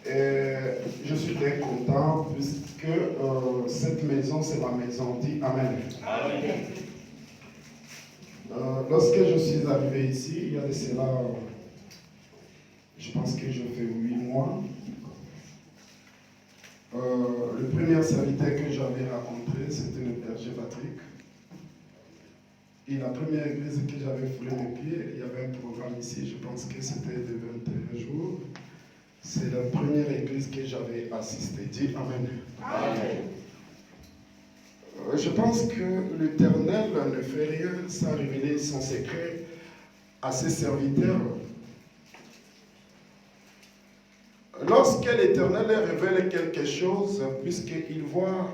Et je suis très content puisque cette maison, c'est ma maison. Dis Amen. Amen. Lorsque je suis arrivé ici, il y a de cela, je pense que je fais 8 mois. Le premier serviteur que j'avais rencontré, c'était le berger Patrick. Et la première église que j'avais foulé mes pieds, il y avait un programme ici, je pense que c'était de 21 jours. C'est la première église que j'avais assistée. Dis Amen. Amen. Je pense que l'Éternel ne fait rien sans révéler son secret à ses serviteurs. Lorsque l'Éternel révèle quelque chose, puisqu'il voit,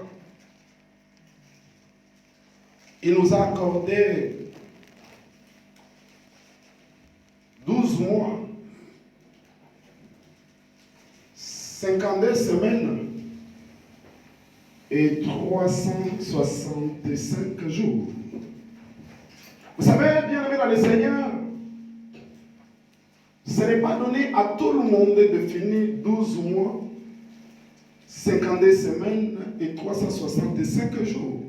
il nous a accordé 12 mois, 52 semaines et 365 jours. Vous savez, bien aimé dans le Seigneur, ce n'est pas donné à tout le monde de finir 12 mois, 52 semaines et 365 jours.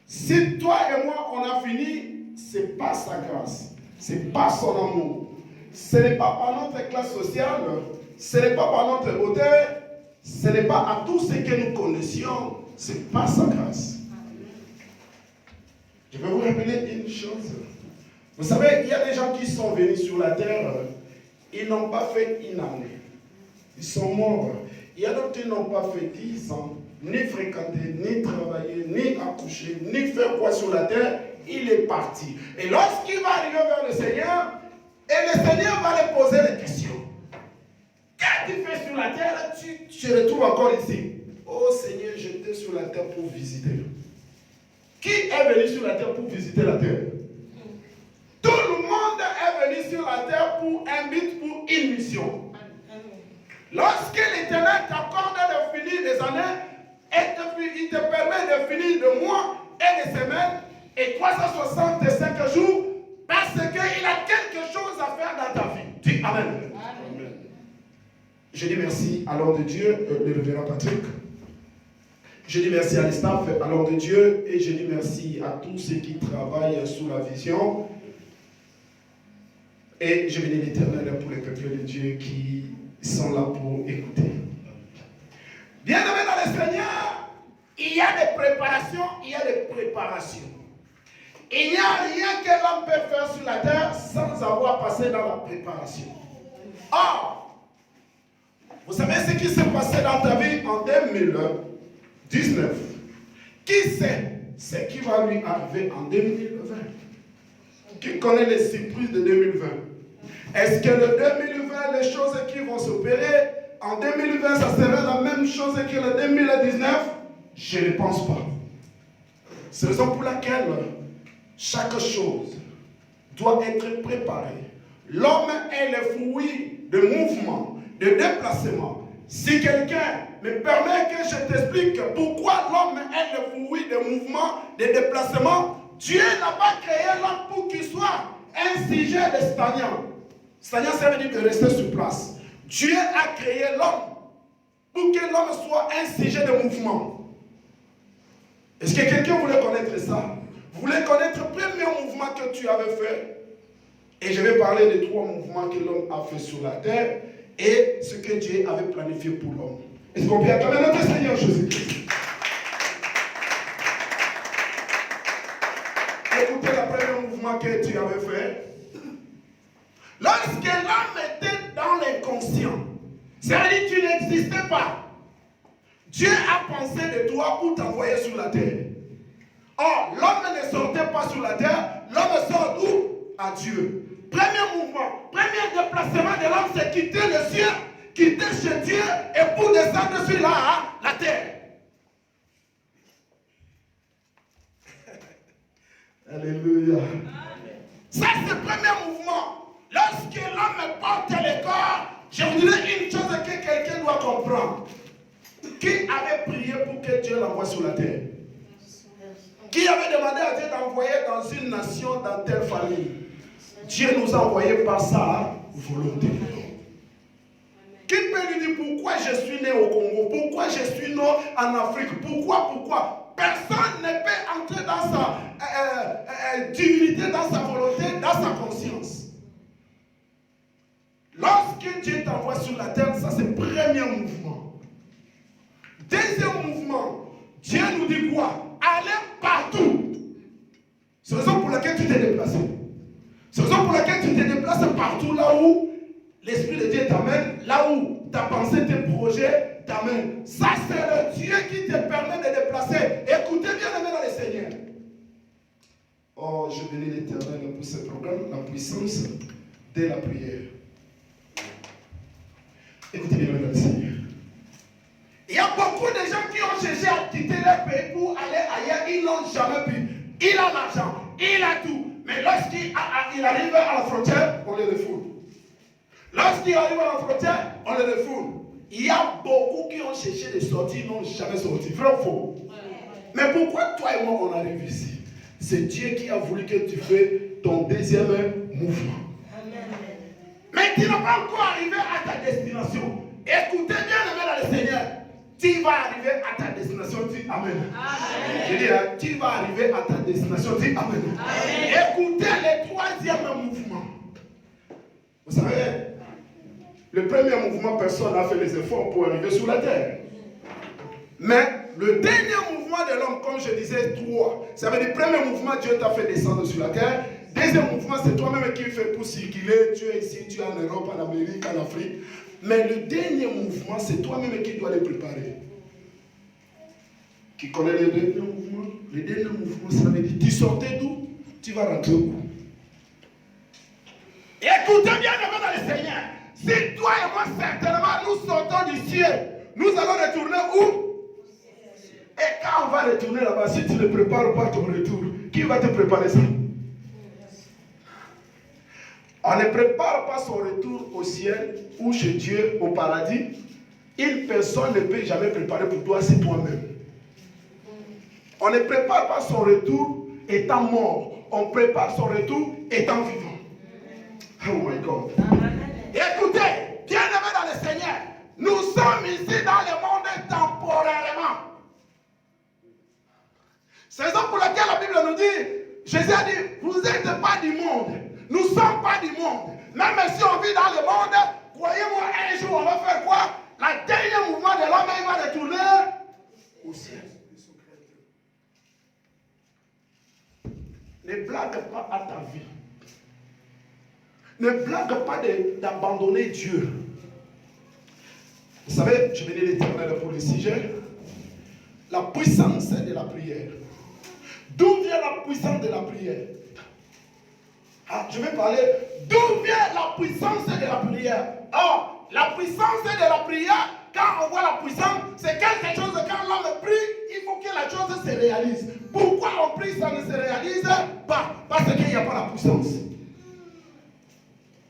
Si toi et moi on a fini, ce n'est pas sa grâce, ce n'est pas son amour, ce n'est pas par notre classe sociale, ce n'est pas par notre beauté, ce n'est pas à tout ce que nous connaissions, ce n'est pas sa grâce. Je vais vous rappeler une chose. Vous savez, il y a des gens qui sont venus sur la terre, ils n'ont pas fait une année. Ils sont morts. Il y a d'autres qui n'ont pas fait 10 ans, ni fréquenté, ni travaillé, ni accouché, ni fait quoi sur la terre. Il est parti. Et lorsqu'il va arriver vers le Seigneur, et le Seigneur va lui poser des questions. Qu'est-ce que tu fais sur la terre? Tu te retrouves encore ici. Oh Seigneur, j'étais sur la terre pour visiter. Qui est venu sur la terre pour visiter la terre? Tout le monde est venu sur la terre pour un but, pour une mission. Lorsque l'Éternel t'accorde de finir des années, il te permet de finir des mois et des semaines et 365 jours parce qu'il a quelque chose à faire dans ta vie. Dis Amen. Amen. Je dis merci à l'homme de Dieu, le révérend Patrick. Je dis merci à l'estaff, à l'homme de Dieu, et je dis merci à tous ceux qui travaillent sous la vision. Et je bénis l'Éternel pour les peuples de Dieu qui sont là pour écouter. Bien aimé dans le Seigneur, il y a des préparations, il y a des préparations. Il n'y a rien que l'homme peut faire sur la terre sans avoir passé dans la préparation. Or, vous savez ce qui s'est passé dans ta vie en 2019. Qui sait ce qui va lui arriver en 2020? Qui connaît les surprises de 2020? Est-ce que le 2020, les choses qui vont s'opérer, en 2020, ça sera la même chose que le 2019? Je ne pense pas. C'est la raison pour laquelle chaque chose doit être préparée. L'homme est le fruit de mouvement, de déplacement. Si quelqu'un me permet que je t'explique pourquoi l'homme est le fruit de mouvement, de déplacement, Dieu n'a pas créé l'homme pour qu'il soit un sujet de stagnant. Stagnant, ça veut dire de rester sur place. Dieu a créé l'homme pour que l'homme soit un sujet de mouvement. Est-ce que quelqu'un voulait connaître ça? Vous voulez connaître le premier mouvement que tu avais fait? Et je vais parler des 3 mouvements que l'homme a fait sur la terre et ce que Dieu avait planifié pour l'homme. Est-ce qu'on peut acclamer notre Seigneur Jésus-Christ? Écoutez le premier mouvement que tu avais fait. Lorsque l'homme était dans l'inconscient, c'est-à-dire que tu n'existais pas, Dieu a pensé de toi pour t'envoyer sur la terre. Or, l'homme ne sortait pas sur la terre, l'homme sort d'où? À Dieu. Premier mouvement, premier déplacement de l'homme, c'est quitter le ciel, quitter chez Dieu et pour descendre sur la terre. Alléluia. Ça, c'est le premier mouvement. Lorsque l'homme porte le corps, je vous dirais une chose que quelqu'un doit comprendre. Qui avait prié pour que Dieu l'envoie sur la terre? Qui avait demandé à Dieu d'envoyer dans une nation, dans telle famille? Dieu nous a envoyés par sa volonté. pourquoi je suis né au Congo, pourquoi je suis né en Afrique, pourquoi personne ne peut entrer dans sa divinité, dans sa volonté, dans sa conscience. Lorsque Dieu t'envoie sur la terre, ça c'est le premier mouvement. Deuxième mouvement, Dieu nous dit quoi? Allez partout. C'est la raison pour laquelle tu t'es déplacé. C'est la raison pour laquelle tu te déplaces partout là où l'Esprit de Dieu t'amène, là où ta pensée, tes projets t'amènent. Ça, c'est le Dieu qui te permet de déplacer. Écoutez bien, aimé dans le Seigneur. Oh, je bénis l'Éternel pour ce programme, la puissance de la prière. Écoutez bien, aimé dans le Seigneur. Il y a beaucoup de gens qui ont cherché à quitter leur pays pour aller ailleurs, ils n'ont jamais pu. Il a l'argent, il a tout. Mais lorsqu'il arrive à la frontière, on le refoule. Lorsqu'il arrive à la frontière, on le refoule. Il y a beaucoup qui ont cherché de sortir, n'ont jamais sorti. Vrai ou faux? Mais pourquoi toi et moi on arrive ici? C'est Dieu qui a voulu que tu fais ton deuxième mouvement. Mais tu n'as pas encore arrivé à ta destination. Écoutez bien, aimé dans le Seigneur. Tu vas arriver à ta destination, dis Amen. Je dis, tu vas arriver à ta destination, dis Amen. Écoutez le troisième mouvement. Vous savez, le premier mouvement, personne n'a fait les efforts pour arriver sur la terre. Mais le dernier mouvement de l'homme, comme je disais, trois. Ça veut dire, le premier mouvement, Dieu t'a fait descendre sur la terre. Deuxième mouvement, c'est toi-même qui fais pour circuler. Tu es ici, tu es en Europe, en Amérique, en Afrique. Mais le dernier mouvement, c'est toi-même qui dois le préparer. Qui connaît le dernier mouvement? Le dernier mouvement, ça veut dire, tu sortais d'où? Tu vas rentrer où? Écoutez bien, dans le Seigneur. Si toi et moi, certainement, nous sortons du ciel, nous allons retourner où? Et quand on va retourner là-bas, si tu ne prépares pas ton retour, qui va te préparer ça? On ne prépare pas son retour au ciel ou chez Dieu, au paradis. Une personne ne peut jamais préparer pour toi, c'est toi-même. On ne prépare pas son retour étant mort. On prépare son retour étant vivant. Oh my God. Écoutez, bien-aimés dans le Seigneur, nous sommes ici dans le monde temporairement. C'est ça pour laquelle la Bible nous dit, Jésus a dit, vous n'êtes pas du monde. Nous ne sommes pas du monde. Même si on vit dans le monde, croyez-moi, un jour on va faire quoi? Le dernier mouvement de l'homme, il va retourner au ciel. Ne blague pas à ta vie. Ne blague pas d'abandonner Dieu. Vous savez, je bénis l'Éternel pour le sujet. La puissance de la prière. D'où vient la puissance de la prière? Je vais parler d'où vient la puissance de la prière. Or, la puissance de la prière, quand on voit la puissance, c'est quelque chose, quand l'homme prie, il faut que la chose se réalise. Pourquoi on prie, ça ne se réalise pas? Parce qu'il n'y a pas la puissance.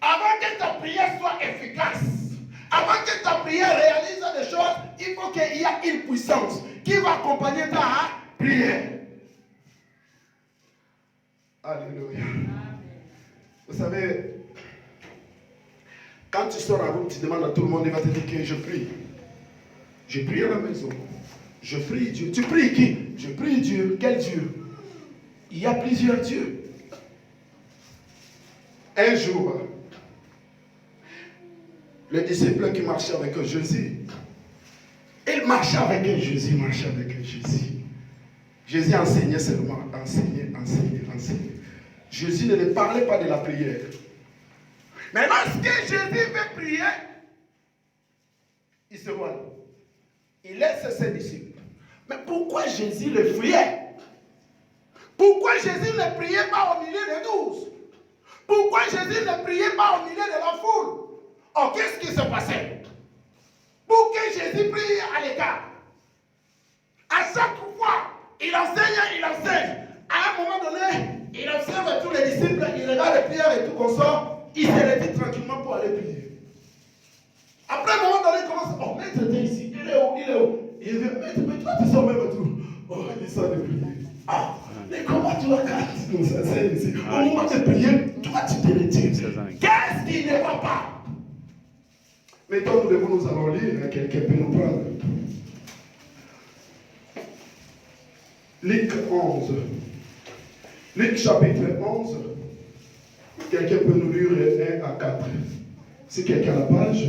Avant que ta prière soit efficace, avant que ta prière réalise des choses, il faut qu'il y ait une puissance qui va accompagner ta prière. Alléluia. Vous savez, quand tu sors en route, tu demandes à tout le monde, il va te dire que je prie. Je prie à la maison. Je prie Dieu. Tu pries qui? Je prie Dieu. Quel Dieu? Il y a plusieurs dieux. Un jour, le disciple qui marchait avec Jésus, il marchait avec Jésus, il marchait avec Jésus. Jésus enseignait seulement, enseignait. Jésus ne parlait pas de la prière. Mais lorsque Jésus veut prier, il se voit. Il laisse ses disciples. Mais pourquoi Jésus le fuyait? Pourquoi Jésus ne priait pas au milieu des 12? Pourquoi Jésus ne priait pas au milieu de la foule? Oh, qu'est-ce qui se passait? Pour que Jésus prie à l'écart. À chaque fois, il enseigne. À un moment donné, il observe tous les disciples, il regarde les prières et tout comme ça, il se retire tranquillement pour aller prier. Après un moment donné, il commence, oh, maître, t'es ici, il est où? Il dit, maître, mais toi, tu sors même tout. Oh, il sort de prier. Ah, mais comment tu vas quand tu nous enseignes ici? Au moment de prier, toi, tu te retires. Qu'est-ce qui ne va pas? Mettons, nous devons nous allons lire, quelqu'un peut nous prendre. Luc 11. Luc chapitre 11. Quelqu'un peut nous lire 1 à 4. Si quelqu'un a la page.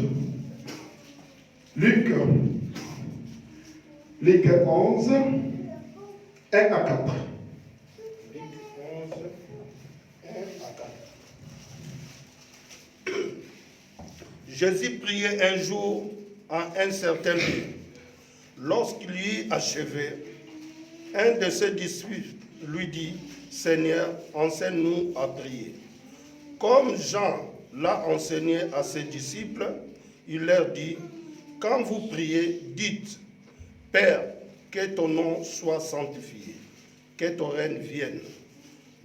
Luc 11, 1 à 4. Luc 11, 1 à 4. Jésus priait un jour en un certain lieu. Lorsqu'il y eut achevé, un de ses disciples lui dit, « Seigneur, enseigne-nous à prier. » Comme Jean l'a enseigné à ses disciples, il leur dit, « Quand vous priez, dites, Père, que ton nom soit sanctifié, que ton règne vienne.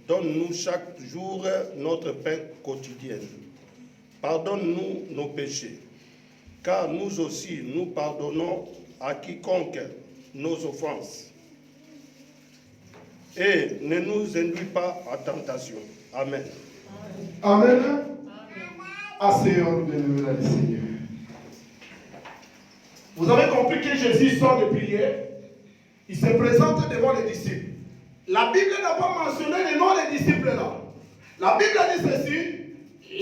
Donne-nous chaque jour notre pain quotidien. Pardonne-nous nos péchés, car nous aussi nous pardonnons à quiconque nos offenses. Et ne nous induis pas à tentation. » Amen. Amen. Asseyons-nous de nous le Seigneur. Vous avez compris que Jésus sort de prière. Il se présente devant les disciples. La Bible n'a pas mentionné le nom des disciples là. La Bible dit ceci.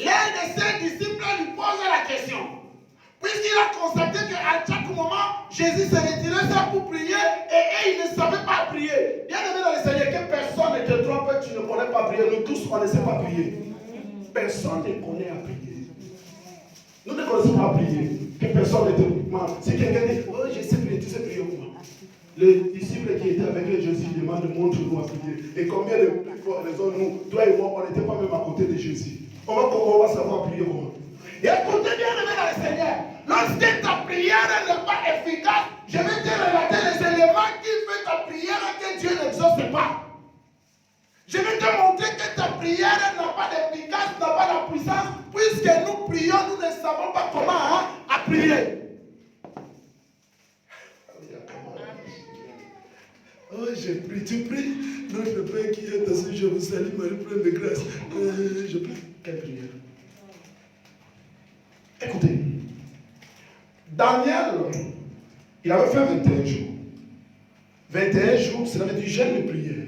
L'un de ses disciples lui pose la question. Puisqu'il a constaté qu'à chaque moment, Jésus se retirait ça pour prier et il ne savait pas prier. Bien aimé dans le Seigneur, que personne ne te trompe, tu ne connais pas prier. Nous tous, on ne sait pas prier. Personne ne connaît à prier. Nous ne connaissons pas à prier. Que personne ne te demande. Si quelqu'un dit, oh, je sais prier, tu sais prier ou pas? Le disciple qui était avec Jésus demande, montre-nous à prier. Et combien de fois nous, toi et moi, on n'était pas même à côté de Jésus. On va savoir prier comment. Et écoutez bien, aimé dans le Seigneur, lorsque ta prière n'est pas efficace, je vais te relater les éléments qui font ta prière que Dieu n'exauce pas. Je vais te montrer que ta prière n'a pas d'efficace, n'a pas de puissance, puisque nous prions, nous ne savons pas comment à prier. Oh, je prie, tu pries. Notre Père qui est assis, je vous salue, Marie, pleine de grâce. Je prie. Quelle prière? Écoutez, Daniel, il avait fait 21 jours. 21 jours, cela veut dire jeûne de prière.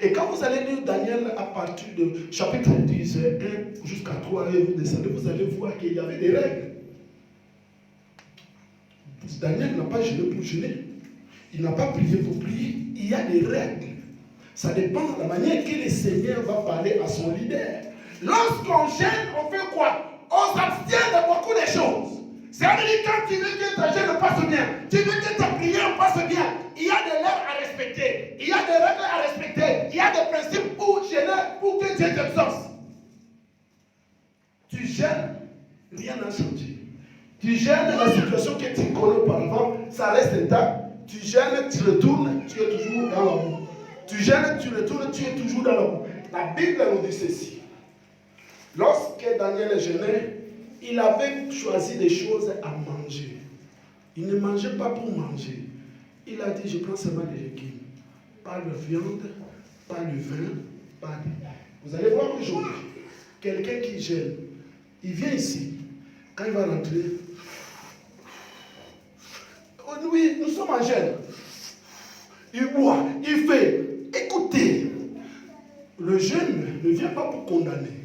Et quand vous allez lire Daniel à partir de chapitre 10, 1 jusqu'à 3, et vous descendez, vous allez voir qu'il y avait des règles. Daniel n'a pas jeûné pour jeûner. Il n'a pas prié pour prier. Il y a des règles. Ça dépend de la manière que le Seigneur va parler à son leader. Lorsqu'on gêne, on fait quoi? On s'abstient de beaucoup de choses. C'est-à-dire quand tu veux que ta gêne passe bien, tu veux que ta prière passe bien, il y a des règles à respecter, il y a des règles à respecter, il y a des principes pour gêner, pour que Dieu t'exauce. Tu gênes, rien n'a changé. Tu gênes la situation que tu connais auparavant, ça reste intact. Tu gênes, tu retournes, tu es toujours dans la boue. Tu gênes, tu retournes, tu es toujours dans la boue. La Bible nous dit ceci. Lorsque Daniel jeûnait, il avait choisi des choses à manger. Il ne mangeait pas pour manger. Il a dit, je prends seulement des légumes. Pas de viande, pas de vin, pas de... Vous allez voir aujourd'hui, quelqu'un qui gêne, il vient ici. Quand il va rentrer, oui, nous sommes en gêne. Il boit, il fait. Écoutez, le jeûne ne vient pas pour condamner.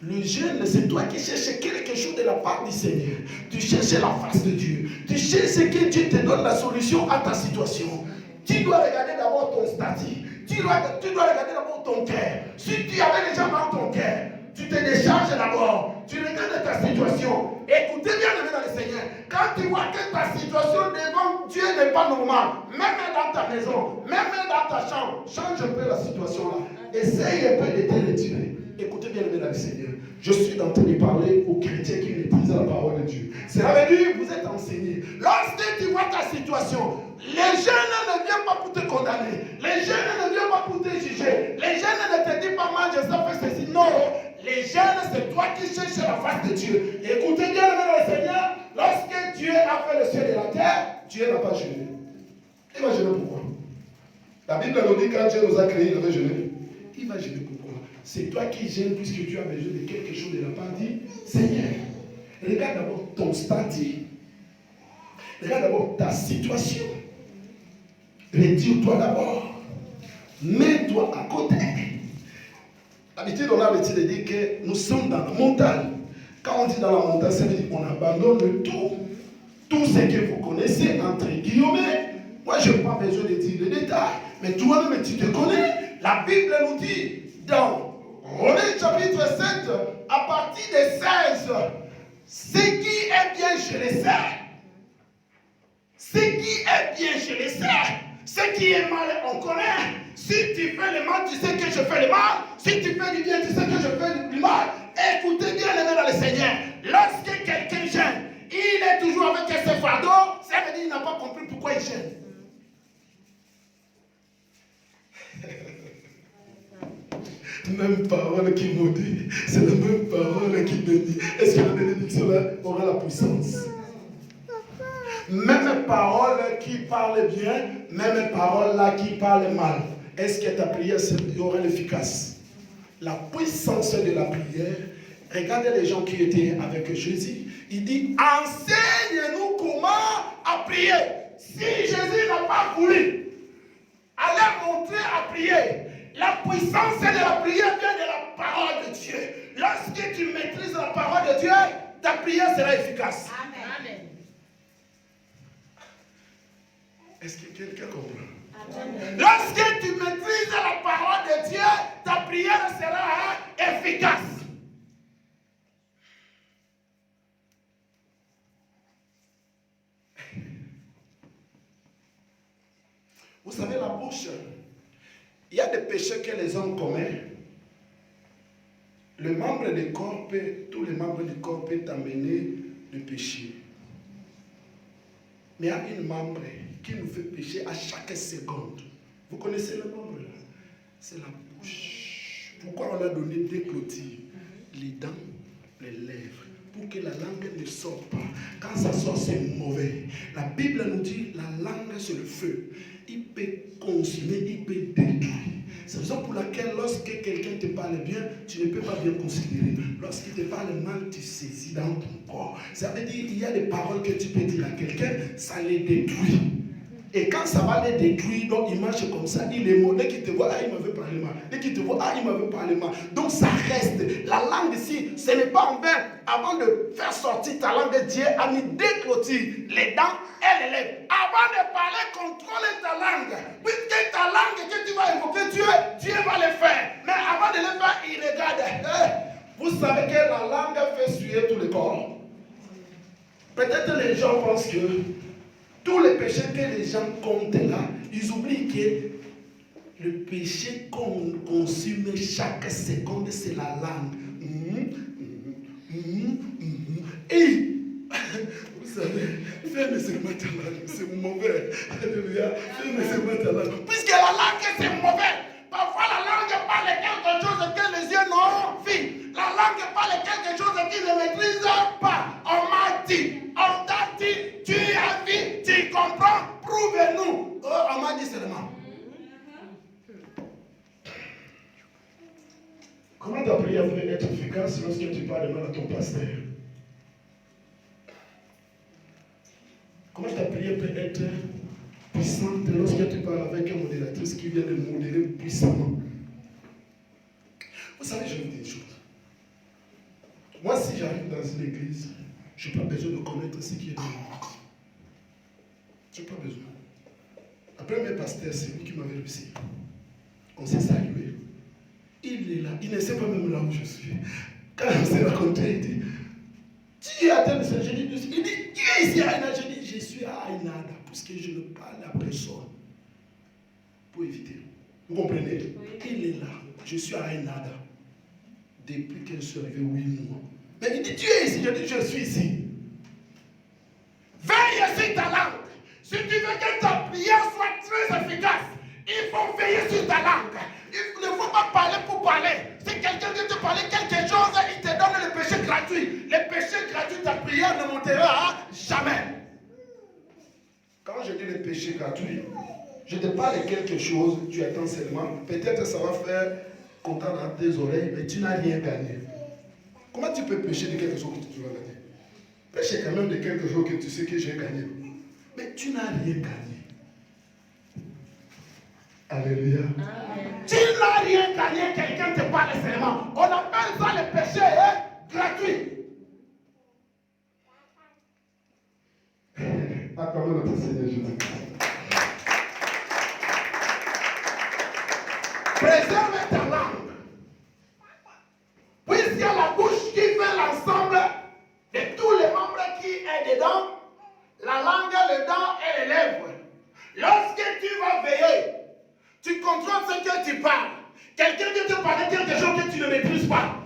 Le jeûne, c'est toi qui cherches quelque chose de la part du Seigneur. Tu cherches la face de Dieu. Tu cherches que Dieu te donne la solution à ta situation. Tu dois regarder d'abord ton statut. Tu dois regarder d'abord ton cœur. Si tu avais déjà mal ton cœur, tu te décharges d'abord. Tu regardes ta situation. Écoutez bien, aimé dans le Seigneur. Quand tu vois que ta situation devant Dieu n'est pas normale, même dans ta maison, même dans ta chambre, change un peu la situation là. Essaye un peu de te retirer. Écoutez bien, aimé dans le Seigneur. Je suis en train de parler aux chrétiens qui maîtrisent la parole de Dieu. Cela veut dire que vous êtes enseignés. Lorsque tu vois ta situation, les jeunes ne viennent pas pour te condamner. Les jeunes ne viennent pas pour te juger. Les jeunes ne te disent pas mange ça, fais ceci. Non. Les jeunes, c'est toi qui cherches la face de Dieu. Écoutez bien, le Seigneur, lorsque Dieu a fait le ciel et la terre, Dieu n'a pas jeûné. Il va jeûner pourquoi? La Bible nous dit quand Dieu nous a créés, il va jeûner. Il va jeûner pourquoi? C'est toi qui gênes puisque tu as besoin de quelque chose de la part du Seigneur. Regarde d'abord ton statut. Regarde d'abord ta situation. Retire-toi d'abord. Mets-toi à côté. D'habitude, on a l'habitude de dire que nous sommes dans la montagne. Quand on dit dans la montagne, ça veut dire qu'on abandonne tout. Tout ce que vous connaissez, entre guillemets. Moi, je n'ai pas besoin de dire les détails. Mais toi-même, tu te connais. La Bible nous dit dans Romains chapitre 7, à partir de 16, ce qui est bien, je le sais. Ce qui est bien, je le sais. Ce qui est mal, on connaît. Si tu fais le mal, tu sais que je fais le mal. Si tu fais du bien, tu sais que je fais du mal. Écoutez bien, les dans le Seigneur. Lorsque quelqu'un gêne, il est toujours avec ses fardeaux. Ça veut dire qu'il n'a pas compris pourquoi il gêne. Même parole qui maudit, c'est la même parole qui bénit. Est-ce que la bénédiction là aura la puissance? Même parole qui parle bien, même parole là qui parle mal. Est-ce que ta prière aura l'efficace? La puissance de la prière. Regardez les gens qui étaient avec Jésus. Il dit, enseigne-nous comment à prier. Si Jésus n'a pas voulu aller montrer à prier, la puissance de la prière vient de la parole de Dieu. Lorsque tu maîtrises la parole de Dieu, ta prière sera efficace. Amen. Est-ce que quelqu'un comprend? Amen. Lorsque tu maîtrises la parole de Dieu, ta prière sera efficace. Vous savez, la bouche, il y a des péchés que les hommes commettent. Le membre du corps tous les membres du corps peuvent t'amener le péché. Mais il y a une membre qui nous fait pécher à chaque seconde. Vous connaissez le membre là? C'est la bouche. Pourquoi on a donné des clôtures? Les dents, les lèvres. Pour que la langue ne sorte pas. Quand ça sort, c'est mauvais. La Bible nous dit la langue, c'est le feu. Il peut consumer, il peut détruire. C'est la raison pour laquelle lorsque quelqu'un te parle bien, tu ne peux pas bien considérer. Lorsqu'il te parle mal, tu saisis dans ton corps. Ça veut dire qu'il y a des paroles que tu peux dire à quelqu'un, ça les détruit. Et quand ça va les détruire, donc il marche comme ça, il est mort. Dès qu'il te voit, ah, il m'avait parlé mal. Dès qu'il te voit, ah, il m'avait parlé mal. Donc ça reste. La langue ici, ce n'est pas en vain. Avant de faire sortir ta langue, Dieu a mis des clôtures, les dents et les lèvres. Avant de parler, contrôle ta langue. Puisque ta langue que tu vas invoquer Dieu, Dieu va le faire. Mais avant de le faire, il regarde. Vous savez que la langue fait suer tout le corps. Peut-être les gens pensent que tous les péchés que les gens comptent là, ils oublient que le péché qu'on consomme chaque seconde, c'est la langue. Et vous savez, fais nécessairement ta langue, c'est mauvais. Alléluia. Fais nécessairement ta langue. Puisque la langue, c'est mauvais. Parfois, la langue parle quelque chose que les yeux n'ont vu. La langue parle quelque chose qu'ils ne maîtrisent pas. On m'a dit, on t'a dit, tu as vu, tu comprends, prouve-nous. Oh, on m'a dit seulement. Comment ta prière peut être efficace lorsque tu parles mal à ton pasteur? Comment ta prière peut être puissante lorsque tu parles avec un modératrice qui vient de modérer puissamment? Vous savez, je vais vous dire une chose. Moi, si j'arrive dans une église, je n'ai pas besoin de connaître ce qui est dans l'église. Je n'ai pas besoin. Après, mes pasteurs, c'est lui qui m'avait réussi. On s'est salué. Il est là. Il ne sait pas même là où je suis. Quand on s'est rencontré, il dit, tu es à tel seul. Je dis, il dit, tu es ici à Aïnada. Je dis, je suis à Aïnada, puisque je ne parle à personne. Pour éviter. Vous comprenez? Oui. Il est là. Je suis à Aïnada. Depuis que je suis arrivé 8 mois. Mais il dit, tu es ici. Je dis, je suis ici. Veille sur ta langue. Si tu veux que ta prière soit très efficace, il faut veiller sur ta langue. Il ne faut pas parler pour parler. Si quelqu'un vient te parler quelque chose, il te donne le péché gratuit. Le péché gratuit, ta prière ne montera jamais. Quand je dis le péché gratuit, je te parle de quelque chose, tu attends seulement. Peut-être ça va faire content dans tes oreilles, mais tu n'as rien gagné. Comment tu peux pécher de quelque chose que tu vas gagner? Pêche quand même de quelques jours que tu sais que j'ai gagné. Mais tu n'as rien gagné. Alléluia. Tu n'as rien gagné, quelqu'un te parle seulement. On appelle ça le péché gratuit. Acclamons notre Seigneur Jésus-Christ. Préserve ta langue. Puisqu'il y a la bouche qui fait l'ensemble de tous les membres qui est dedans, la langue, les dents et les lèvres. Lorsque tu vas veiller, tu contrôles ce que tu parles. Quelqu'un qui te parle quelque chose que tu ne maîtrises pas.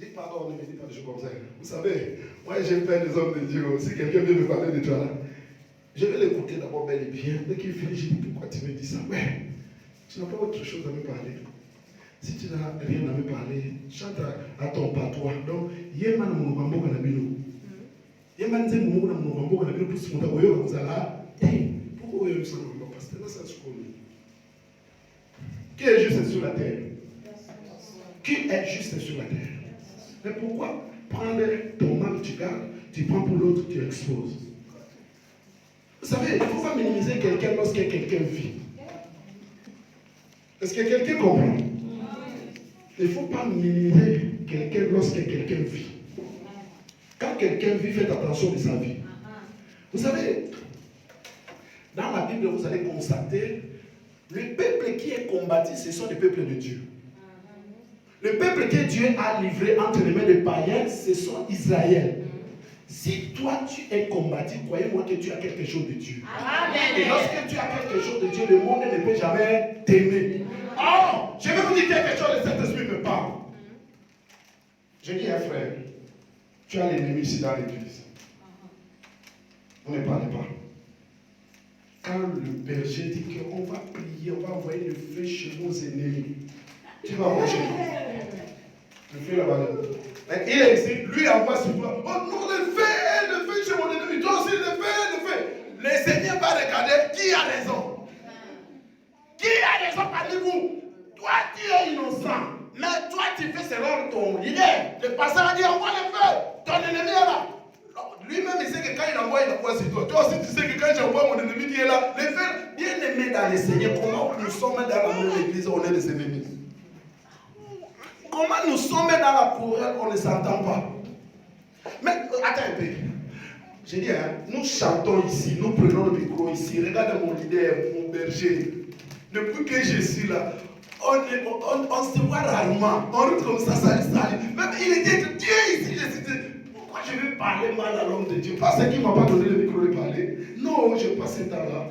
Dis pardon, ne me dis pas des choses comme ça. Vous savez, moi j'ai peur des hommes de Dieu. Si quelqu'un vient me parler de toi là, je vais l'écouter d'abord bel et bien. Dès qu'il finit, je dis pourquoi tu me dis ça? Ouais, tu n'as pas autre chose à me parler. Si tu n'as rien à me parler, chante à ton patois. Donc, Yeman Moumambo Kanabino. Yeman Zé Moumambo Kanabino pour se monter au Yoga. Vous allez, pourquoi vous êtes là? Parce que là, ça se connaît. Qui est juste sur la terre? Qui est juste sur la terre? Mais pourquoi prendre ton mal, tu gardes, tu prends pour l'autre, tu exposes? Vous savez, il ne faut pas minimiser quelqu'un lorsque quelqu'un vit. Est-ce que quelqu'un comprend? Il ne faut pas minimiser quelqu'un lorsque quelqu'un vit. Quand quelqu'un vit, faites attention de sa vie. Vous savez, dans la Bible, vous allez constater, le peuple qui est combattu, ce sont les peuples de Dieu. Le peuple que Dieu a livré entre les mains des païens, ce sont Israël. Si toi tu es combattu, croyez-moi que tu as quelque chose de Dieu. Amen. Et lorsque tu as quelque chose de Dieu, le monde ne peut jamais t'aimer. Oh, je vais vous dire quelque chose, le Saint-Esprit me parle. Je dis à un frère, tu as l'ennemi ici dans l'église. Vous ne parlez pas. Quand le berger dit qu'on va prier, on va envoyer le feu chez nos ennemis, tu vas manger. Le feu là-bas. Il est ici, lui envoie sur toi. Oh non, le feu chez mon ennemi. Toi aussi, le feu. Le Seigneur va regarder qui a raison. Qui a raison parmi vous? Toi, tu es innocent. Mais toi, tu fais selon ton leader. Le pasteur a dit envoie le feu. Ton ennemi est là. Lui-même, il sait que quand il envoie sur toi. Toi aussi, tu sais que quand j'envoie mon ennemi qui est là, le feu, bien aimé dans le Seigneur, comment nous sommes dans la même église, on est des ennemis. Comment nous sommes dans la chorale, on ne s'entend pas. Mais attends un peu. J'ai dit, nous chantons ici, nous prenons le micro ici. Regarde mon leader, mon berger. Depuis que je suis là, on se voit rarement. On rentre comme ça, salut. Même il était Dieu ici, je suis dit, pourquoi je vais parler mal à l'homme de Dieu? Parce qu'il ne m'a pas donné le micro de parler. Non, je passe ce temps-là.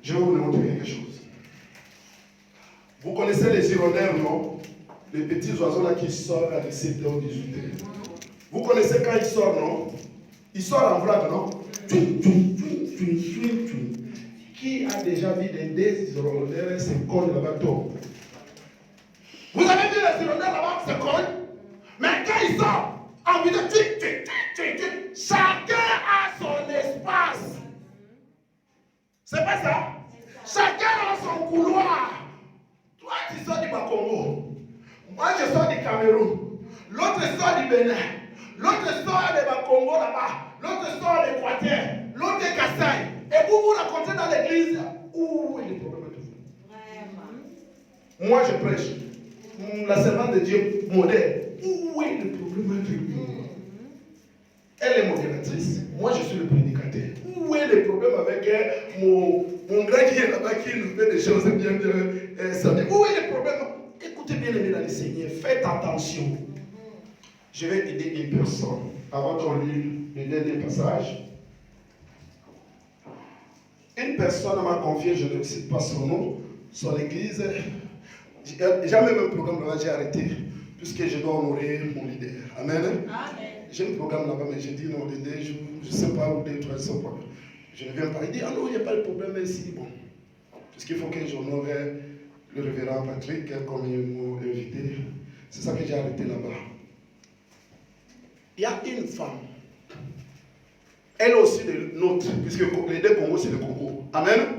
Je vais vous montrer quelque chose. Vous connaissez les hirondelles, non? Les petits oiseaux là qui sortent à 17h ou 18h. Vous connaissez quand ils sortent, non? Ils sortent en vrac, non? Qui a déjà vu des hirondelles se cognent là-bas? Vous avez vu les hirondelles là-bas se cognent? Mais quand ils sortent, en vidéo, chacun a son espace. C'est pas ça? Chacun a son couloir. Toi, tu sors du Bakongo. Moi, je sors du Cameroun. L'autre sort du Bénin. L'autre sort de Bakongo là-bas. L'autre sort de l'Équateur. L'autre de Kassai. Et vous vous racontez dans l'église où est le problème de vous? Moi, je prêche. La servante de Dieu modère. Où est le problème de vous? Elle est modératrice. Moi, je suis le prédicateur. Où est le problème avec mon grand qui est là-bas qui nous fait des choses bien sablies? Où est le problème? Écoutez bien les dans le Seigneur. Faites attention. Je vais aider une personne. Avant qu'on lise le dernier passage. Une personne m'a confié, je ne sais pas son nom, son église. Jamais même programme là-bas, j'ai arrêté. Puisque je dois honorer mon leader. Amen. Amen. J'ai un programme là-bas, mais j'ai dit non, leader, je ne sais pas où des trois sont pas. Je ne viens pas. Il dit, ah non, il n'y a pas de problème ici. Bon. Puisqu'il faut que j'honore le révérend Patrick, comme ils m'ont invité. C'est ça que j'ai arrêté là-bas. Il y a une femme. Elle aussi de nôtre, puisque les deux Congos, c'est le Congo. Amen. Amen.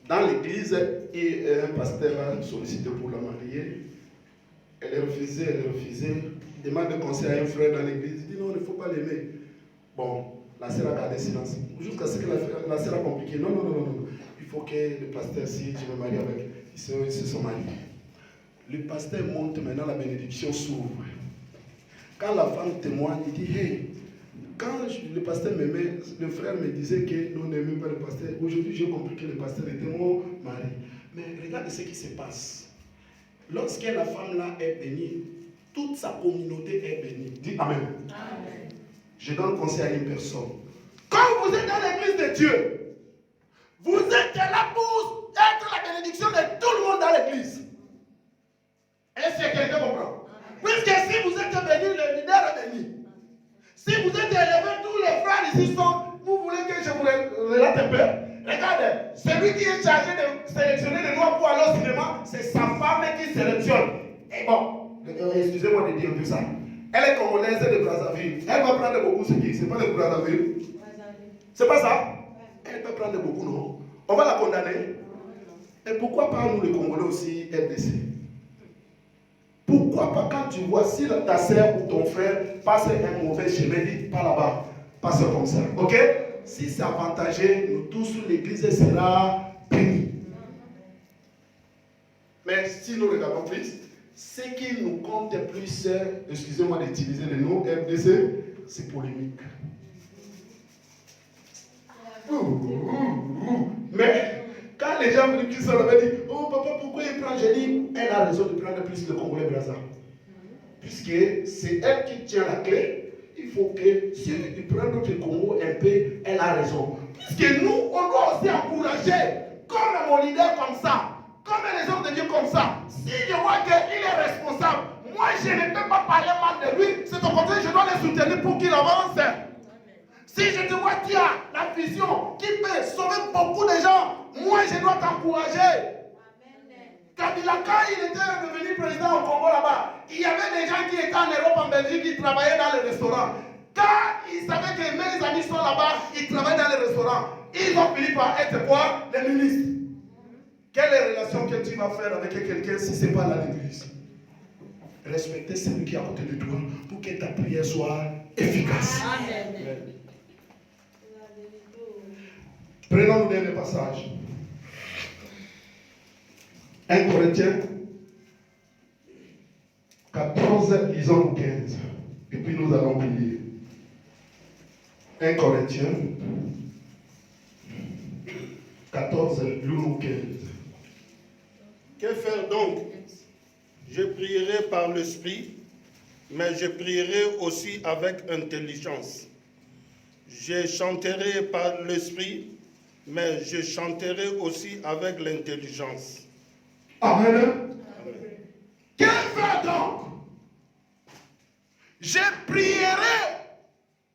Dans l'église, et un pasteur a sollicité pour la marier. Elle refusait. Il demande de conseil à un frère dans l'église. Il dit non, il ne faut pas l'aimer. Bon, la sœur a gardé silence. Jusqu'à ce que la sœur a compliqué. Non. Il faut que le pasteur, si je me marie avec, ils se sont mariés. Le pasteur monte maintenant, la bénédiction s'ouvre. Quand la femme témoigne, il dit hey, quand le pasteur m'aimait, le frère me disait que nous n'aimions pas le pasteur. Aujourd'hui, j'ai compris que le pasteur était mon mari. Mais regarde ce qui se passe. Lorsque la femme là est bénie, toute sa communauté est bénie. Dis Amen. Amen. Je donne conseil à une personne. Quand vous êtes dans l'église de Dieu, vous êtes là pour être la bénédiction de tout le monde dans l'église. Est-ce que quelqu'un comprend? Puisque si vous êtes béni, le leader est béni. Si vous êtes élevé, tous les frères ici sont. Vous voulez que je vous relate un peu? Regardez, celui qui est chargé de sélectionner les noirs pour aller au cinéma, c'est sa femme qui sélectionne. Et bon, excusez-moi de dire tout ça. Elle est congolaise de Brazzaville. Elle va prendre beaucoup ce qui. C'est pas le Brazzaville? C'est pas ça? Elle peut prendre beaucoup, non? On va la condamner. Et pourquoi pas nous les Congolais aussi RDC? Pourquoi pas quand tu vois si ta soeur ou ton frère passe un mauvais chemin, dis pas là-bas, passe comme ça, ok? Si c'est avantagé, nous tous, l'église sera bénie. Mais si nous regardons plus, ce qui nous compte plus, excusez-moi d'utiliser le nom RDC, c'est polémique. Mais quand les gens qui sont là, disent oh papa, pourquoi il prend? J'ai dit, elle a raison de prendre plus le Congolais Brazza. Puisque c'est elle qui tient la clé. Il faut que si il prend notre Congo un peu, elle a raison. Puisque nous, on doit aussi encourager, comme mon leader comme ça, comme les hommes de Dieu comme ça. Si je vois qu'il est responsable, moi je ne peux pas parler mal de lui. C'est au contraire, je dois le soutenir pour qu'il avance. Si je te vois qui a la vision, qui peut sauver beaucoup de gens, moi je dois t'encourager. Kabila, quand il était devenu président au Congo là-bas, il y avait des gens qui étaient en Europe, en Belgique, qui travaillaient dans les restaurants. Quand ils savaient que mes amis sont là-bas, ils travaillent dans les restaurants. Ils ont fini par être quoi? Les ministres. Quelle est la relation que tu vas faire avec quelqu'un si ce n'est pas dans l'église? Respecter celui qui est à côté de toi pour que ta prière soit efficace. Amen. Prenons le dernier passage. 1 Corinthiens 14, lisons 15. Et puis nous allons prier. 1 Corinthiens 14, lisons 15. Que faire donc? Je prierai par l'esprit, mais je prierai aussi avec intelligence. Je chanterai par l'esprit, mais je chanterai aussi avec l'intelligence. Amen. Amen. Que faire donc? Je prierai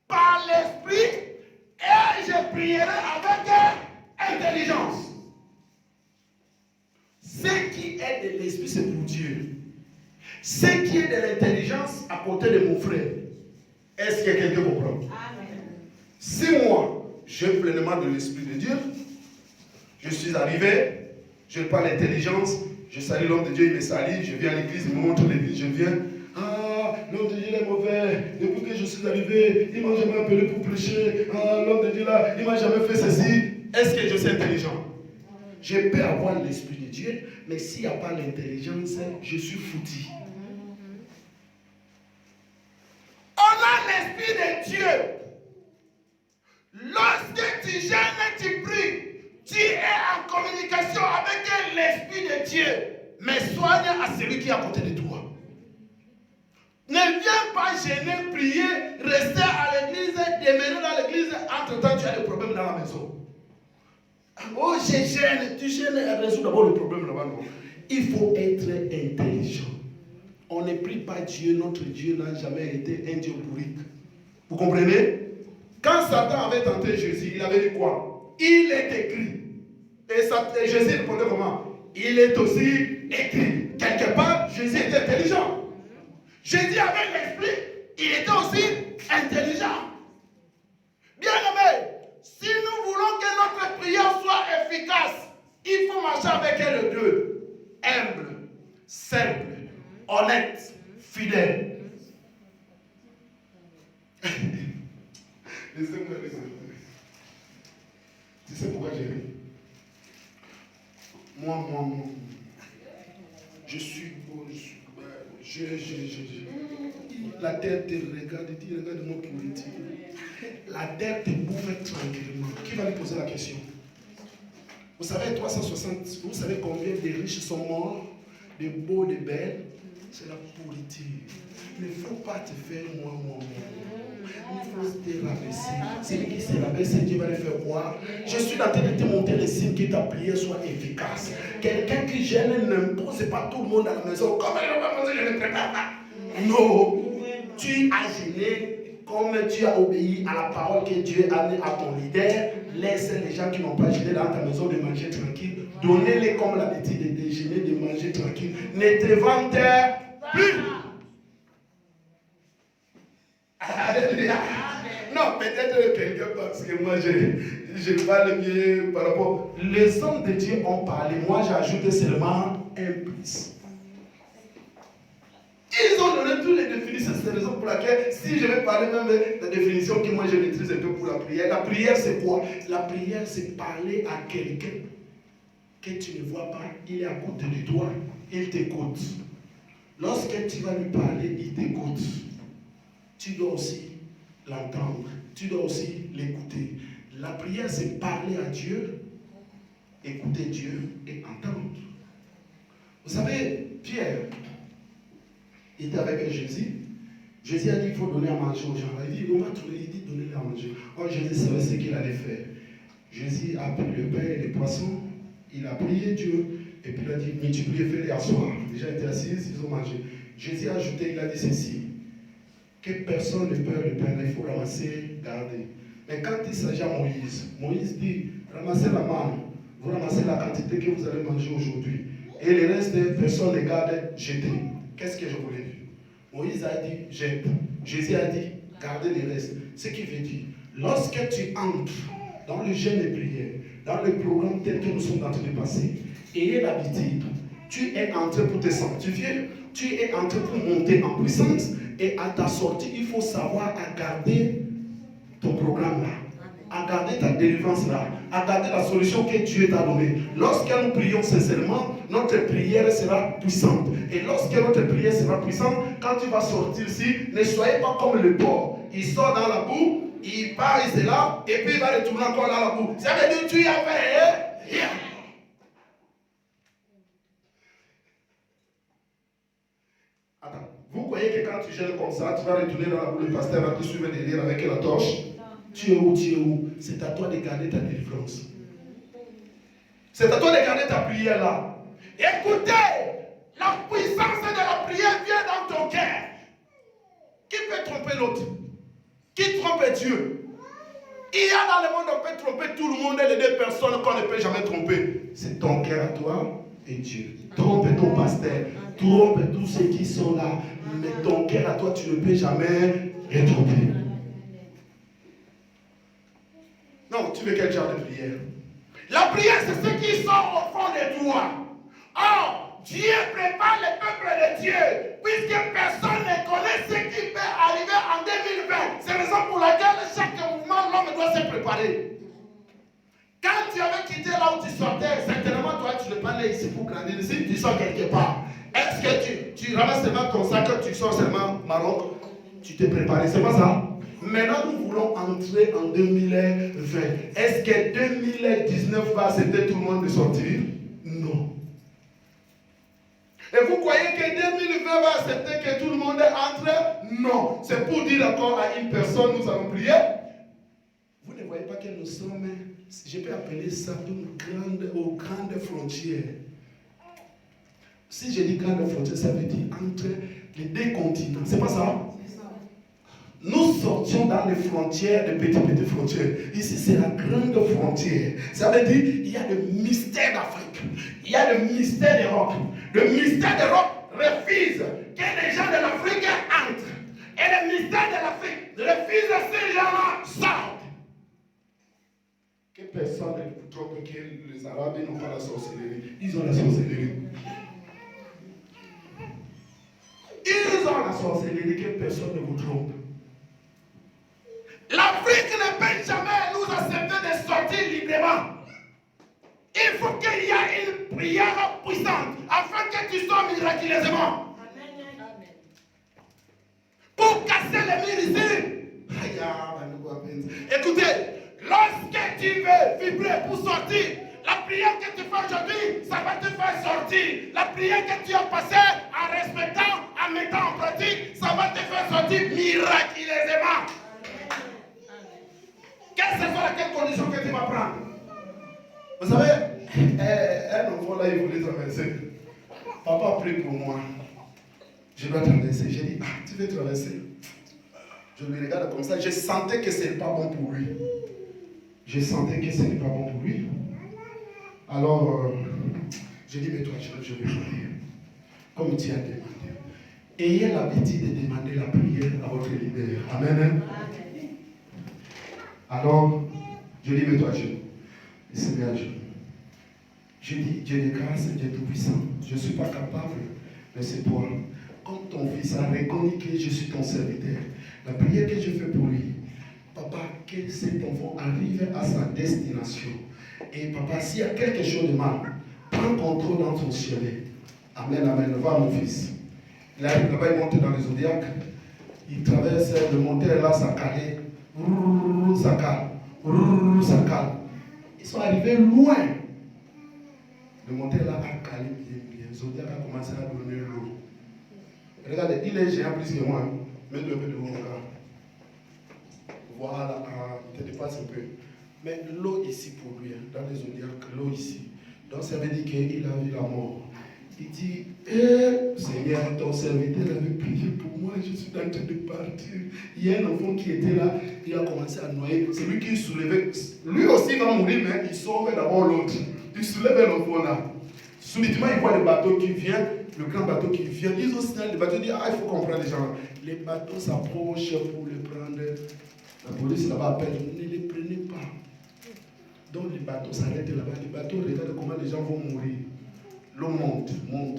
par l'esprit et je prierai avec intelligence. Ce qui est de l'esprit, c'est pour Dieu. Ce qui est de l'intelligence à côté de mon frère. Est-ce que quelqu'un comprend? Amen. Si moi, j'ai pleinement de l'esprit de Dieu, je suis arrivé, je n'ai pas l'intelligence, je salue l'homme de Dieu, il me salue, je viens à l'église, il me montre l'église, je viens. Ah, l'homme de Dieu il est mauvais, depuis que je suis arrivé, il ne m'a jamais appelé pour prêcher. Ah, l'homme de Dieu là, il ne m'a jamais fait ceci. Est-ce que je suis intelligent? Je peux avoir l'esprit de Dieu, mais s'il n'y a pas l'intelligence, je suis foutu. On a l'esprit de Dieu. Lorsque tu gênes et tu pries, tu es en communication avec l'esprit de Dieu. Mais soigne à celui qui est à côté de toi. Ne viens pas gêner, prier, rester à l'église, demeurer dans l'église. Entre-temps, tu as des problèmes dans la maison. Oh, je gêne. Tu gênes et résous d'abord le problème là-bas. Non. Il faut être intelligent. On ne prie pas Dieu. Notre Dieu n'a jamais été un Dieu bourrique. Vous comprenez? Quand Satan avait tenté Jésus, il avait dit quoi? Il est écrit. Et Jésus répondait comment? Il est aussi écrit. Quelque part, Jésus était intelligent. Jésus avait l'esprit, il était aussi intelligent. Bien aimé, si nous voulons que notre prière soit efficace, il faut marcher avec les deux. Humble, simple, honnête, fidèle. Laissez-moi. Tu sais pourquoi j'ai ri? Moi. Je suis beau, la terre te regarde, il dit, regarde-moi politique. La terre te bouffe tranquillement. Qui va lui poser la question? Vous savez, 360, vous savez combien de riches sont morts, de beaux, de belles? C'est la politique. Il ne faut pas te faire moi. Il faut te rabaisser. Celui qui se rabaisse, Dieu va le faire voir. Je suis en train de te montrer les signes que ta prière soit efficace. Quelqu'un qui gêne n'impose pas tout le monde à la maison. Comment je vais manger, je ne prépare pas. Non. Tu as gêné comme tu as obéi à la parole que Dieu a donnée à ton leader. Laisse les gens qui n'ont pas gêné dans ta maison de manger tranquille. Donnez-les comme l'habitude de déjeuner, de manger tranquille. Ne te vante plus. Alléluia. Non, peut-être quelqu'un parce que moi je parle mieux par rapport. Les hommes de Dieu ont parlé. Moi j'ajoute seulement un plus. Ils ont donné toutes les définitions. C'est la raison pour laquelle, si je vais parler même de la définition que moi je maîtrise un peu pour la prière. La prière c'est quoi? La prière c'est parler à quelqu'un que tu ne vois pas. Il est à côté de toi. Il t'écoute. Lorsque tu vas lui parler, il t'écoute. Tu dois aussi l'entendre. Tu dois aussi l'écouter. La prière, c'est parler à Dieu, écouter Dieu et entendre. Vous savez, Pierre était avec Jésus. Jésus a dit qu'il faut donner à manger aux gens. Il dit, on va trouver, il dit, donnez-les à manger. Or, Jésus savait ce qu'il allait faire. Jésus a pris le pain et les poissons. Il a prié Dieu. Et puis il a dit, multipliez, faites-les asseoir. Déjà été assis, ils ont mangé. Jésus a ajouté, il a dit ceci. Que personne ne perd le pain, il faut ramasser, garder. Mais quand il s'agit de Moïse dit, ramassez la manne, vous ramassez la quantité que vous allez manger aujourd'hui. Et le reste, personne ne garde, jetez. Qu'est-ce que je voulais dire? Moïse a dit, jette. Jésus a dit, gardez le reste. Ce qui veut dire, lorsque tu entres dans le jeûne et prière, dans le programme tel que nous sommes en train de passer, ayez l'habitude, tu es entré pour te sanctifier, tu es entré pour monter en puissance. Et à ta sortie, il faut savoir à garder ton programme là, à garder ta délivrance là, à garder la solution que Dieu t'a donnée. Lorsque nous prions sincèrement, notre prière sera puissante. Et lorsque notre prière sera puissante, quand tu vas sortir ici, ne soyez pas comme le porc. Il sort dans la boue, il part, il se lave, et puis il va retourner encore dans la boue. Ça veut dire que tu y as fait rien. Attends. Vous croyez que quand tu gênes comme ça, tu vas retourner dans la boue, le pasteur va te suivre derrière avec la torche? Tu es où? C'est à toi de garder ta délivrance. C'est à toi de garder ta prière là. Écoutez, la puissance de la prière vient dans ton cœur. Qui peut tromper l'autre? Qui trompe Dieu? Il y a dans le monde, on peut tromper tout le monde et les deux personnes qu'on ne peut jamais tromper. C'est ton cœur à toi et Dieu. Trompe ton pasteur, trompe tous ceux qui sont là. Mais ton cœur à toi, tu ne peux jamais être trompé. Non, tu veux quel genre de prière? La prière, c'est ce qui sort au fond de toi. Or, Dieu prépare le peuple de Dieu, puisque personne ne connaît ce qui peut arriver en 2020. C'est la raison pour laquelle chaque mouvement, l'homme doit se préparer. Quand tu avais quitté là où tu sortais, certainement toi, tu ne pas né ici pour grandir. Ici, tu sors quelque part. Est-ce que tu ramasses seulement ton sac, tu sors seulement Maroc? Tu t'es préparé, c'est pas ça? Maintenant, nous voulons entrer en 2020. Est-ce que 2019 va accepter tout le monde de sortir? Non. Et vous croyez que 2020 va accepter que tout le monde entre? Non. C'est pour dire encore à une personne, nous allons prier. Vous ne voyez pas que nous sommes, je peux appeler ça aux grandes frontières. Si je dis grande frontière, ça veut dire entre les deux continents. C'est pas ça? Nous sortions dans les frontières, les petites frontières. Ici, c'est la grande frontière. Ça veut dire qu'il y a le mystère d'Afrique. Il y a le mystère d'Europe. Le mystère d'Europe refuse que les gens de l'Afrique entrent. Et le mystère de l'Afrique refuse que ces gens-là sortent. Que personne ne trompe que les Arabes n'ont pas la sorcellerie. Ils ont la sorcellerie. en sorcellerie que personne ne vous trompe. L'Afrique ne peut jamais nous accepter de sortir librement. Il faut qu'il y ait une prière puissante afin que tu sors miraculeusement. Pour casser les murs ici. Écoutez, lorsque tu veux vibrer pour sortir, la prière que tu fais aujourd'hui, ça va te faire sortir. La prière que tu as passée en respectant, en mettant en pratique, ça va te faire sortir miraculeusement. Quelle que soit laquelle condition que tu vas prendre. Vous savez, un enfant là, il voulait traverser. Papa prie pour moi. Je dois traverser. J'ai dit, tu veux traverser? Je me regarde comme ça. Je sentais que ce n'est pas bon pour lui. Je sentais que ce n'est pas bon pour lui. Alors, j'ai dit, mais toi, je vais prier. Comme tu as demandé. Ayez l'habitude de demander la prière à votre leader. Amen. Alors, je dis, mets-toi à genoux. Il se met à genoux. Je dis, Dieu de grâce, Dieu tout-puissant, je ne suis pas capable, mais c'est toi. Comme ton fils a reconnu que je suis ton serviteur, la prière que je fais pour lui, papa, que cet enfant arrive à sa destination. Et papa, s'il y a quelque chose de mal, prends contrôle dans ton ciel. Amen, amen. Va mon fils. Il arrive là-bas, il monte dans les zodiacs. Il traverse le monteur là, ça calait. Ça calme. Ça calme. Ils sont arrivés loin. Le monteur là a calé bien. Zodiac a commencé à donner l'eau. Regardez, il est géant plus que moi. Mets-le un peu devant mon gars. Voilà, il te dépasse un peu. Mais l'eau ici pour lui, dans les zodiacs, l'eau ici. Donc ça veut dire qu'il a vu la mort. Il dit, Seigneur, ton serviteur avait prié pour moi, je suis en train de partir. Il y a un enfant qui était là, il a commencé à noyer. C'est lui qui soulevait. Lui aussi va mourir, mais il sauve d'abord l'autre. Il soulève l'enfant là. Subitement, il voit le bateau qui vient, le grand bateau qui vient. Ils ont signalé, le bateau dit, il faut comprendre les gens. Les bateaux s'approchent pour le prendre. La police là-bas appelle, ne les prenez pas. Donc les bateaux s'arrêtent là-bas. Les bateaux regardent comment les gens vont mourir. L'eau monte,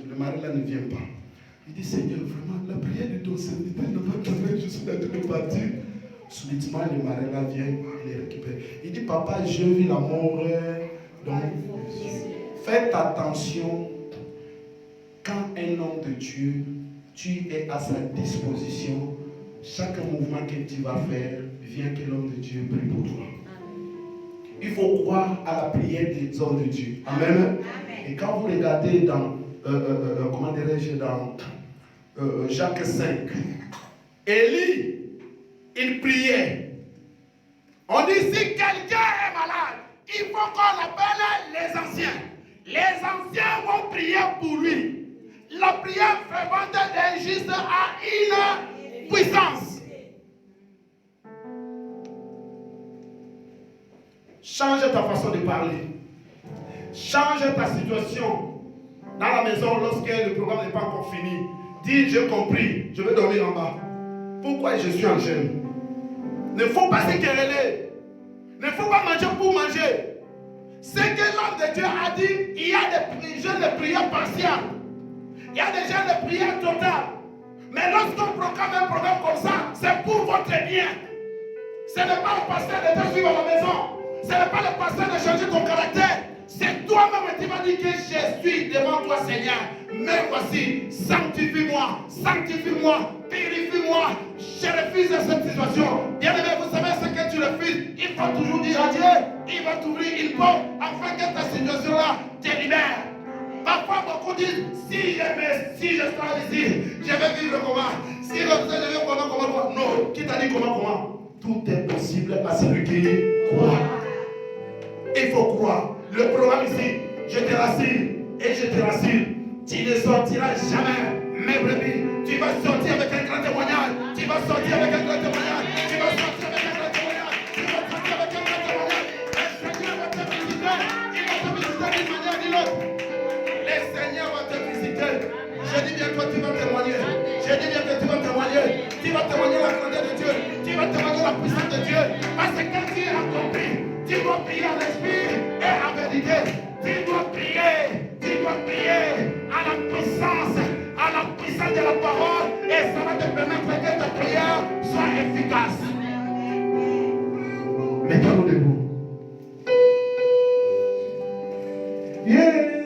le mari là ne vient pas. Il dit, Seigneur, vraiment, la prière de ton serviteur n'a pas trouvé, je suis en train de partir. Subitement, le mari là vient, il les récupère. Il dit, papa, je vis la mort. Donc, faites attention, quand un homme de Dieu, tu es à sa disposition, chaque mouvement que tu vas faire, vient que l'homme de Dieu prie pour toi. Il faut croire à la prière des hommes de Dieu. Amen. Amen. Et quand vous regardez dans, comment dirais-je, dans Jacques 5, Élie, il priait. On dit, si quelqu'un est malade, il faut qu'on appelle les anciens. Les anciens vont prier pour lui. La prière fervente d'un juste a une puissance. Change ta façon de parler. Change ta situation. Dans la maison, lorsque le programme n'est pas encore fini, dis, j'ai compris, je vais dormir en bas. Pourquoi je suis en jeûne? Ne faut pas se quereller. Ne faut pas manger pour manger. Ce que l'homme de Dieu a dit, il y a des jeûnes de prière partielle. Il y a des jeûnes de prière totale. Mais lorsqu'on proclame un programme comme ça, c'est pour votre bien. Ce n'est pas le pasteur de te suivre à la maison. Ce n'est pas le pasteur de changer ton caractère. C'est toi-même qui m'as dit que je suis devant toi, Seigneur. Mais voici, sanctifie-moi, purifie-moi. Je refuse cette situation. Bien aimé, vous savez ce que tu refuses. Il faut toujours dire à Dieu, il va t'ouvrir une porte afin que ta situation-là te libère. Parfois, beaucoup disent, si je sors ici, je vais vivre comment? Si je vais vivre comment? Non, qui t'a dit comment? Tout est possible à celui qui croit. Il faut croire. Le programme ici, je te rassure et je te rassure, tu ne sortiras jamais, mes brebis. Tu vas sortir avec un grand témoignage. Tu vas sortir avec un grand témoignage. Tu vas sortir avec un grand témoignage. Tu vas sortir avec un grand témoignage. Le Seigneur va te visiter. Il va te visiter d'une manière ou d'une autre. Le Seigneur va te visiter. Je dis bien que tu vas témoigner. Je dis bien que tu vas témoigner. Tu vas témoigner la grandeur de Dieu. Tu vas témoigner la puissance de Dieu. Parce que quand tu es accompli, tu dois prier en esprit et en vérité. Tu dois prier à la puissance de la parole et ça va te efficace. Mettons-nous debout. Yeah.